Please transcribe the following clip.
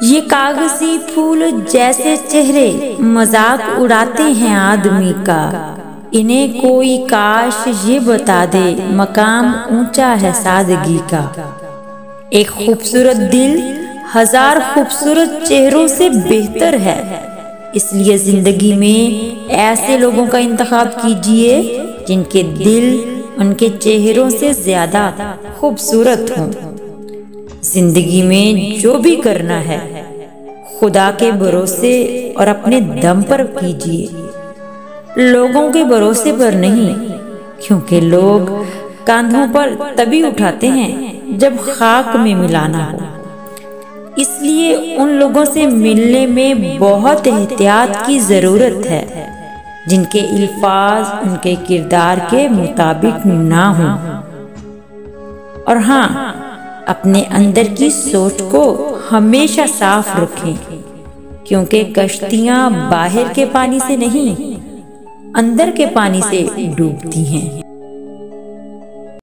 ये कागजी फूल जैसे चेहरे मजाक उड़ाते हैं आदमी का। इन्हें कोई काश ये बता दे मकाम ऊंचा है सादगी का। एक खूबसूरत दिल हजार खूबसूरत चेहरों से बेहतर है, इसलिए जिंदगी में ऐसे लोगों का इंतखाब कीजिए जिनके दिल उनके चेहरों से ज्यादा खूबसूरत हों। जिंदगी में जो भी करना है खुदा के भरोसे और अपने दम पर कीजिए, लोगों के भरोसे पर नहीं, क्योंकि लोग कांधों पर तभी उठाते हैं जब खाक में मिलाना हो। इसलिए उन लोगों से मिलने में बहुत एहतियात की जरूरत है जिनके अल्फाज उनके किरदार के मुताबिक ना हों। और हाँ, अपने अंदर की सोच को हमेशा साफ रखें, क्योंकि कश्तियां बाहर के पानी से नहीं अंदर के पानी से डूबती हैं।